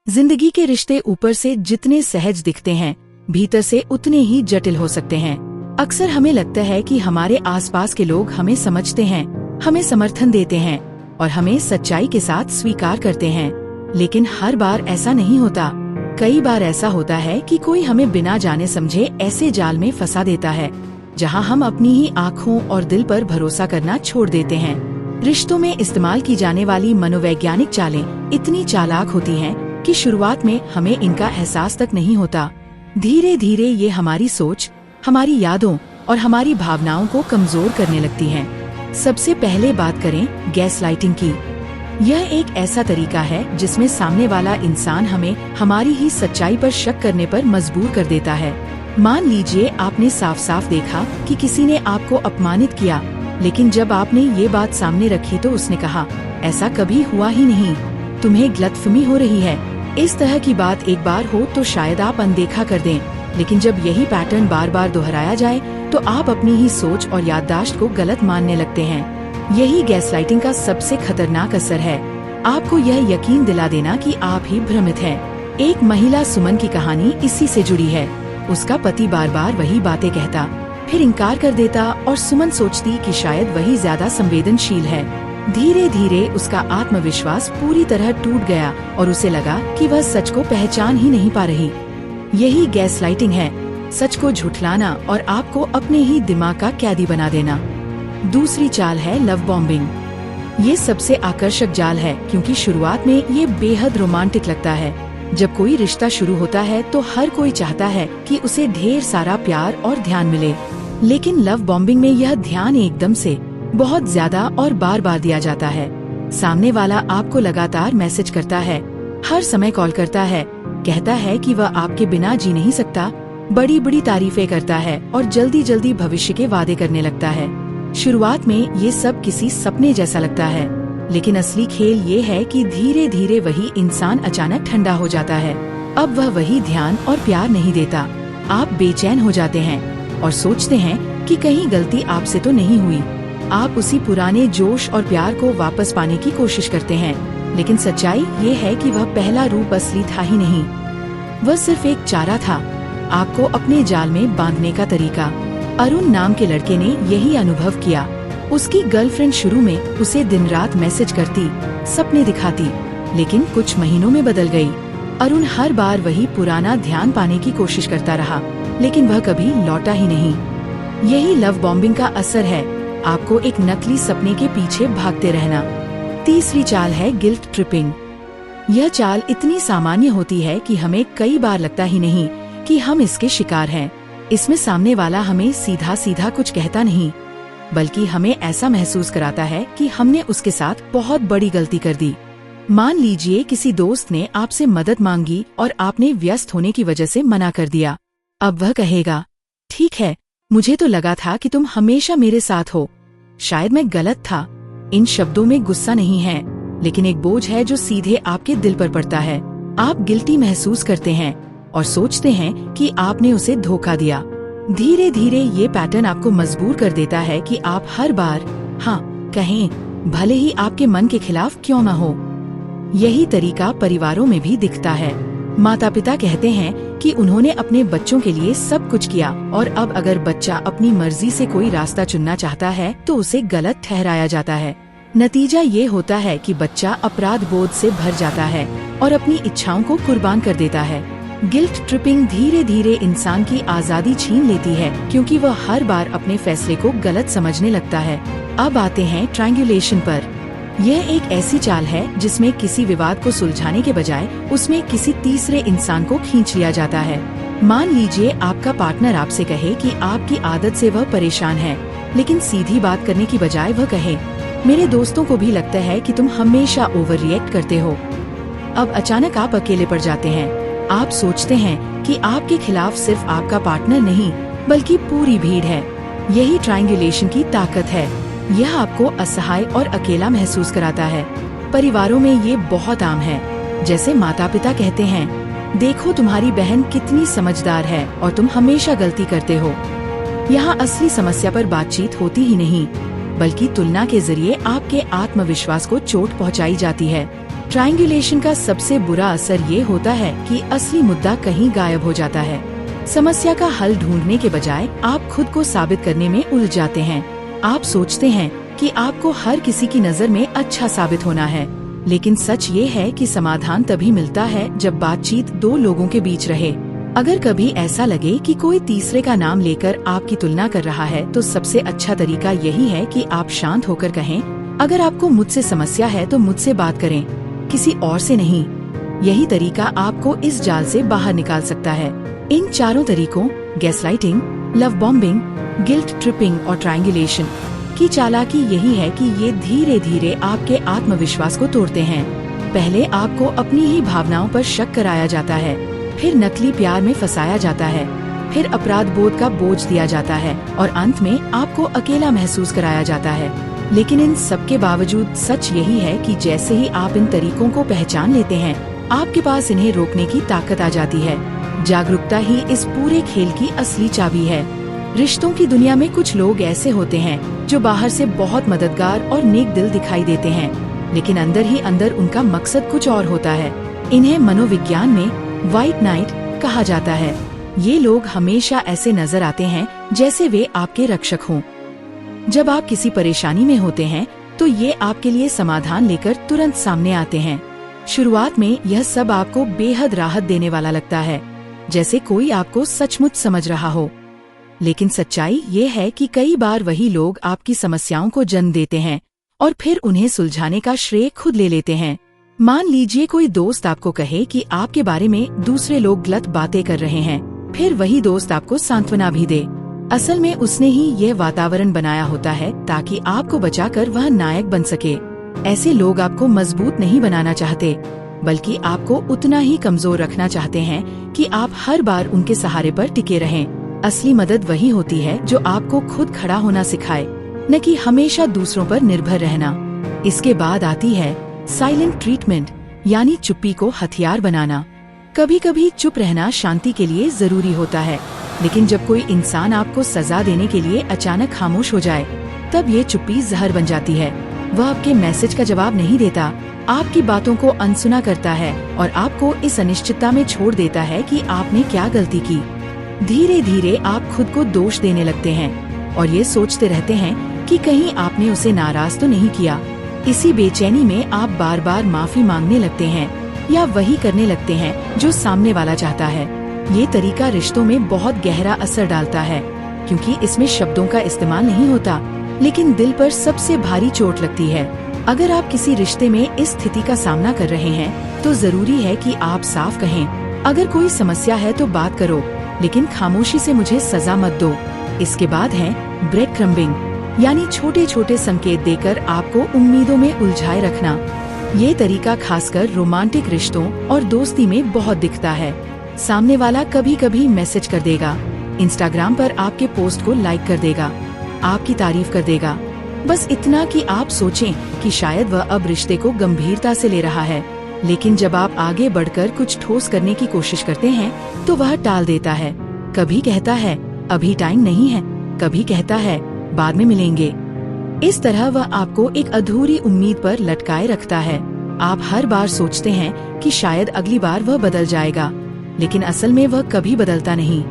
जिंदगी के रिश्ते ऊपर से जितने सहज दिखते हैं, भीतर से उतने ही जटिल हो सकते हैं। अक्सर हमें लगता है कि हमारे आसपास के लोग हमें समझते हैं, हमें समर्थन देते हैं और हमें सच्चाई के साथ स्वीकार करते हैं, लेकिन हर बार ऐसा नहीं होता। कई बार ऐसा होता है कि कोई हमें बिना जाने समझे ऐसे जाल में फंसा देता है, जहां हम अपनी ही आँखों और दिल पर भरोसा करना छोड़ देते हैं। रिश्तों में इस्तेमाल की जाने वाली मनोवैज्ञानिक चालें इतनी चालाक होती हैं कि शुरुआत में हमें इनका एहसास तक नहीं होता। धीरे धीरे ये हमारी सोच, हमारी यादों और हमारी भावनाओं को कमजोर करने लगती हैं। सबसे पहले बात करें गैसलाइटिंग की। यह एक ऐसा तरीका है जिसमें सामने वाला इंसान हमें हमारी ही सच्चाई पर शक करने पर मजबूर कर देता है। मान लीजिए आपने साफ साफ देखा कि किसी ने आपको अपमानित किया, लेकिन जब आपने ये बात सामने रखी तो उसने कहा, ऐसा कभी हुआ ही नहीं, तुम्हें गलतफहमी हो रही है। इस तरह की बात एक बार हो तो शायद आप अनदेखा कर दें, लेकिन जब यही पैटर्न बार बार दोहराया जाए तो आप अपनी ही सोच और याददाश्त को गलत मानने लगते हैं। यही गैसलाइटिंग का सबसे खतरनाक असर है, आपको यह यकीन दिला देना कि आप ही भ्रमित हैं। एक महिला सुमन की कहानी इसी से जुड़ी है। उसका पति बार बार वही बातें कहता, फिर इनकार कर देता और सुमन सोचती कि शायद वही ज्यादा संवेदनशील है। धीरे धीरे उसका आत्मविश्वास पूरी तरह टूट गया और उसे लगा कि वह सच को पहचान ही नहीं पा रही। यही गैसलाइटिंग है, सच को झुठलाना और आपको अपने ही दिमाग का कैदी बना देना। दूसरी चाल है लव बॉम्बिंग। ये सबसे आकर्षक जाल है क्योंकि शुरुआत में ये बेहद रोमांटिक लगता है। जब कोई रिश्ता शुरू होता है तो हर कोई चाहता है कि उसे ढेर सारा प्यार और ध्यान मिले, लेकिन लव बॉम्बिंग में यह ध्यान एकदम से बहुत ज्यादा और बार बार दिया जाता है। सामने वाला आपको लगातार मैसेज करता है, हर समय कॉल करता है, कहता है कि वह आपके बिना जी नहीं सकता, बड़ी बड़ी तारीफें करता है और जल्दी जल्दी भविष्य के वादे करने लगता है। शुरुआत में ये सब किसी सपने जैसा लगता है, लेकिन असली खेल ये है कि धीरे धीरे वही इंसान अचानक ठंडा हो जाता है। अब वह वही ध्यान और प्यार नहीं देता। आप बेचैन हो जाते हैं और सोचते हैं कि कहीं गलती आपसे तो नहीं हुई। आप उसी पुराने जोश और प्यार को वापस पाने की कोशिश करते हैं, लेकिन सच्चाई ये है कि वह पहला रूप असली था ही नहीं, वह सिर्फ एक चारा था, आपको अपने जाल में बांधने का तरीका। अरुण नाम के लड़के ने यही अनुभव किया। उसकी गर्लफ्रेंड शुरू में उसे दिन रात मैसेज करती, सपने दिखाती, लेकिन कुछ महीनों में बदल गई। अरुण हर बार वही पुराना ध्यान पाने की कोशिश करता रहा, लेकिन वह कभी लौटा ही नहीं। यही लव बॉम्बिंग का असर है, आपको एक नकली सपने के पीछे भागते रहना। तीसरी चाल है गिल्ट ट्रिपिंग। यह चाल इतनी सामान्य होती है कि हमें कई बार लगता ही नहीं कि हम इसके शिकार हैं। इसमें सामने वाला हमें सीधा सीधा कुछ कहता नहीं, बल्कि हमें ऐसा महसूस कराता है कि हमने उसके साथ बहुत बड़ी गलती कर दी। मान लीजिए किसी दोस्त ने आपसे मदद मांगी और आपने व्यस्त होने की वजह से मना कर दिया। अब वह कहेगा, ठीक है, मुझे तो लगा था कि तुम हमेशा मेरे साथ हो, शायद मैं गलत था। इन शब्दों में गुस्सा नहीं है, लेकिन एक बोझ है जो सीधे आपके दिल पर पड़ता है। आप गिल्टी महसूस करते हैं और सोचते हैं कि आपने उसे धोखा दिया। धीरे धीरे ये पैटर्न आपको मजबूर कर देता है कि आप हर बार हाँ कहें, भले ही आपके मन के खिलाफ क्यों न हो। यही तरीका परिवारों में भी दिखता है। माता पिता कहते हैं कि उन्होंने अपने बच्चों के लिए सब कुछ किया और अब अगर बच्चा अपनी मर्जी से कोई रास्ता चुनना चाहता है तो उसे गलत ठहराया जाता है। नतीजा ये होता है कि बच्चा अपराध बोध से भर जाता है और अपनी इच्छाओं को कुर्बान कर देता है। गिल्ट ट्रिपिंग धीरे धीरे इंसान की आज़ादी छीन लेती है क्योंकि वह हर बार अपने फैसले को गलत समझने लगता है। अब आते हैं ट्रायंगुलेशन पर। यह एक ऐसी चाल है जिसमें किसी विवाद को सुलझाने के बजाय उसमें किसी तीसरे इंसान को खींच लिया जाता है। मान लीजिए आपका पार्टनर आपसे कहे कि आपकी आदत से वह परेशान है, लेकिन सीधी बात करने की बजाय वह कहे, मेरे दोस्तों को भी लगता है कि तुम हमेशा ओवर रिएक्ट करते हो। अब अचानक आप अकेले पड़ जाते हैं। आप सोचते हैं कि आपके खिलाफ सिर्फ आपका पार्टनर नहीं, बल्कि पूरी भीड़ है। यही ट्रायंगुलेशन की ताकत है। यह आपको असहाय और अकेला महसूस कराता है। परिवारों में ये बहुत आम है। जैसे माता पिता कहते हैं, देखो तुम्हारी बहन कितनी समझदार है और तुम हमेशा गलती करते हो। यहाँ असली समस्या पर बातचीत होती ही नहीं, बल्कि तुलना के जरिए आपके आत्मविश्वास को चोट पहुँचाई जाती है। ट्रायंगुलेशन का सबसे बुरा असर ये होता है कि असली मुद्दा कहीं गायब हो जाता है। समस्या का हल ढूंढने के बजाय आप खुद को साबित करने में उलझ जाते हैं। आप सोचते हैं कि आपको हर किसी की नज़र में अच्छा साबित होना है, लेकिन सच ये है कि समाधान तभी मिलता है जब बातचीत दो लोगों के बीच रहे। अगर कभी ऐसा लगे कि कोई तीसरे का नाम लेकर आपकी तुलना कर रहा है, तो सबसे अच्छा तरीका यही है कि आप शांत होकर कहें, अगर आपको मुझसे समस्या है तो मुझसे बात करें, किसी और से नहीं। यही तरीका आपको इस जाल से बाहर निकाल सकता है। इन चारों तरीकों gaslighting, love bombing, guilt tripping और ट्रायंगुलेशन की चालाकी यही है कि ये धीरे धीरे आपके आत्मविश्वास को तोड़ते हैं। पहले आपको अपनी ही भावनाओं पर शक कराया जाता है, फिर नकली प्यार में फंसाया जाता है, फिर अपराध बोध का बोझ दिया जाता है और अंत में आपको अकेला महसूस कराया जाता है। लेकिन इन सब के बावजूद सच यही है कि जैसे ही आप इन तरीकों को पहचान लेते हैं, आपके पास इन्हें रोकने की ताकत आ जाती है। जागरूकता ही इस पूरे खेल की असली चाबी है। रिश्तों की दुनिया में कुछ लोग ऐसे होते हैं जो बाहर से बहुत मददगार और नेक दिल दिखाई देते हैं, लेकिन अंदर ही अंदर उनका मकसद कुछ और होता है। इन्हें मनोविज्ञान में व्हाइट नाइट कहा जाता है। ये लोग हमेशा ऐसे नजर आते हैं जैसे वे आपके रक्षक हों। जब आप किसी परेशानी में होते हैं तो ये आपके लिए समाधान लेकर तुरंत सामने आते हैं। शुरुआत में यह सब आपको बेहद राहत देने वाला लगता है, जैसे कोई आपको सचमुच समझ रहा हो। लेकिन सच्चाई ये है कि कई बार वही लोग आपकी समस्याओं को जन्म देते हैं और फिर उन्हें सुलझाने का श्रेय खुद ले लेते हैं। मान लीजिए कोई दोस्त आपको कहे कि आपके बारे में दूसरे लोग गलत बातें कर रहे हैं, फिर वही दोस्त आपको सांत्वना भी दे। असल में उसने ही यह वातावरण बनाया होता है ताकि आपको बचाकर वह नायक बन सके। ऐसे लोग आपको मजबूत नहीं बनाना चाहते, बल्कि आपको उतना ही कमजोर रखना चाहते हैं कि आप हर बार उनके सहारे पर टिके रहें। असली मदद वही होती है जो आपको खुद खड़ा होना सिखाए, न कि हमेशा दूसरों पर निर्भर रहना। इसके बाद आती है साइलेंट ट्रीटमेंट, यानी चुप्पी को हथियार बनाना। कभी कभी चुप रहना शांति के लिए जरूरी होता है, लेकिन जब कोई इंसान आपको सजा देने के लिए अचानक खामोश हो जाए, तब ये चुप्पी जहर बन जाती है। वह आपके मैसेज का जवाब नहीं देता, आपकी बातों को अनसुना करता है और आपको इस अनिश्चितता में छोड़ देता है कि आपने क्या गलती की। धीरे धीरे आप खुद को दोष देने लगते हैं और ये सोचते रहते हैं कि कहीं आपने उसे नाराज तो नहीं किया। इसी बेचैनी में आप बार बार माफी मांगने लगते हैं या वही करने लगते हैं जो सामने वाला चाहता है। ये तरीका रिश्तों में बहुत गहरा असर डालता है, क्योंकि इसमें शब्दों का इस्तेमाल नहीं होता, लेकिन दिल पर सबसे भारी चोट लगती है। अगर आप किसी रिश्ते में इस स्थिति का सामना कर रहे हैं, तो जरूरी है कि आप साफ कहें, अगर कोई समस्या है तो बात करो, लेकिन खामोशी से मुझे सजा मत दो। इसके बाद है ब्रेड क्रम्बिंग, यानी छोटे छोटे संकेत देकर आपको उम्मीदों में उलझाए रखना। ये तरीका खासकर रोमांटिक रिश्तों और दोस्ती में बहुत दिखता है। सामने वाला कभी कभी मैसेज कर देगा, इंस्टाग्राम पर आपके पोस्ट को लाइक कर देगा, आपकी तारीफ कर देगा, बस इतना कि आप सोचें कि शायद वह अब रिश्ते को गंभीरता से ले रहा है। लेकिन जब आप आगे बढ़कर कुछ ठोस करने की कोशिश करते हैं, तो वह टाल देता है। कभी कहता है अभी टाइम नहीं है, कभी कहता है बाद में मिलेंगे। इस तरह वह आपको एक अधूरी उम्मीद पर लटकाए रखता है। आप हर बार सोचते हैं कि शायद अगली बार वह बदल जाएगा, लेकिन असल में वह कभी बदलता नहीं।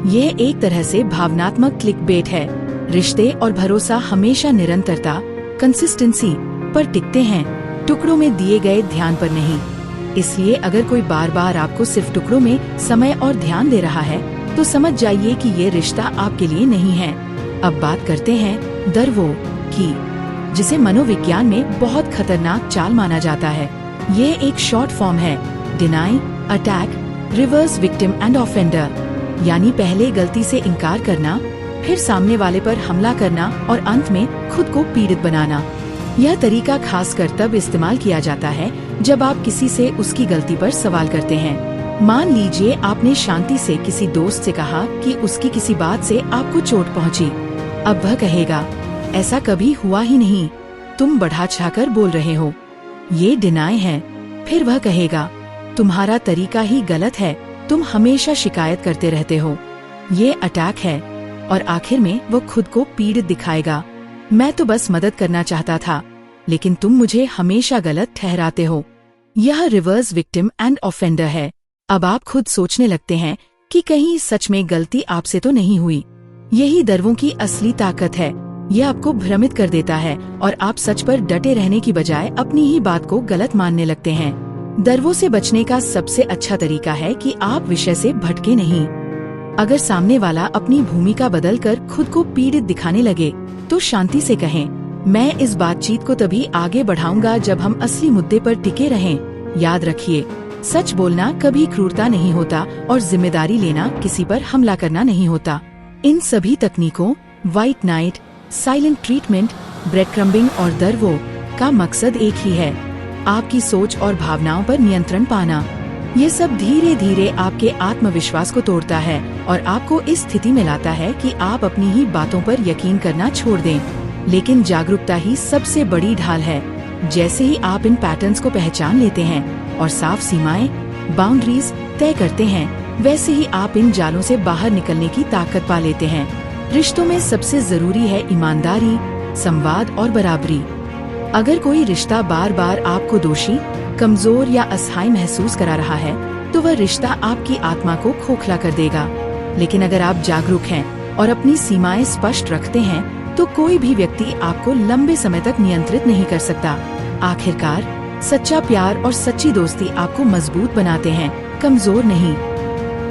यह एक तरह से भावनात्मक क्लिकबेट है। रिश्ते और भरोसा हमेशा निरंतरता, कंसिस्टेंसी पर टिकते हैं, टुकड़ों में दिए गए ध्यान पर नहीं। इसलिए अगर कोई बार बार आपको सिर्फ टुकड़ों में समय और ध्यान दे रहा है, तो समझ जाइए कि ये रिश्ता आपके लिए नहीं है। अब बात करते हैं दरवो की, जिसे मनोविज्ञान में बहुत खतरनाक चाल माना जाता है। ये एक शॉर्ट फॉर्म है, deny, attack, reverse victim and offender, यानी पहले गलती से इनकार करना, फिर सामने वाले पर हमला करना और अंत में खुद को पीड़ित बनाना। यह तरीका खासकर तब इस्तेमाल किया जाता है जब आप किसी से उसकी गलती पर सवाल करते हैं। मान लीजिए आपने शांति से किसी दोस्त से कहा कि उसकी किसी बात से आपको चोट पहुंची। अब वह कहेगा ऐसा कभी हुआ ही नहीं, तुम बढ़ा चढ़ाकर बोल रहे हो। ये डिनाई है। फिर वह कहेगा तुम्हारा तरीका ही गलत है, तुम हमेशा शिकायत करते रहते हो। ये अटैक है। और आखिर में वो खुद को पीड़ित दिखाएगा, मैं तो बस मदद करना चाहता था, लेकिन तुम मुझे हमेशा गलत ठहराते हो। यह रिवर्स विक्टिम एंड ऑफेंडर है। अब आप खुद सोचने लगते हैं कि कहीं सच में गलती आपसे तो नहीं हुई। यही डरवों की असली ताकत है। यह आपको भ्रमित कर देता है और आप सच पर डटे रहने की बजाय अपनी ही बात को गलत मानने लगते हैं। डरवों से बचने का सबसे अच्छा तरीका है कि आप विषय से भटके नहीं। अगर सामने वाला अपनी भूमिका बदलकर खुद को पीड़ित दिखाने लगे तो शांति से कहें, मैं इस बातचीत को तभी आगे बढ़ाऊंगा जब हम असली मुद्दे पर टिके रहें। याद रखिए, सच बोलना कभी क्रूरता नहीं होता और जिम्मेदारी लेना किसी पर हमला करना नहीं होता। इन सभी तकनीकों white knight, silent treatment, bread crumbing और डरवों का मकसद एक ही है, आपकी सोच और भावनाओं पर नियंत्रण पाना। ये सब धीरे धीरे आपके आत्मविश्वास को तोड़ता है और आपको इस स्थिति में लाता है कि आप अपनी ही बातों पर यकीन करना छोड़ दें। लेकिन जागरूकता ही सबसे बड़ी ढाल है। जैसे ही आप इन पैटर्न्स को पहचान लेते हैं और साफ सीमाएं, बाउंड्रीज तय करते हैं, वैसे ही आप इन जालों से बाहर निकलने की ताकत पा लेते हैं। रिश्तों में सबसे जरूरी है ईमानदारी, संवाद और बराबरी। अगर कोई रिश्ता बार बार आपको दोषी, कमजोर या असहाय महसूस करा रहा है तो वह रिश्ता आपकी आत्मा को खोखला कर देगा। लेकिन अगर आप जागरूक हैं और अपनी सीमाएं स्पष्ट रखते हैं तो कोई भी व्यक्ति आपको लंबे समय तक नियंत्रित नहीं कर सकता। आखिरकार, सच्चा प्यार और सच्ची दोस्ती आपको मजबूत बनाते हैं, कमजोर नहीं।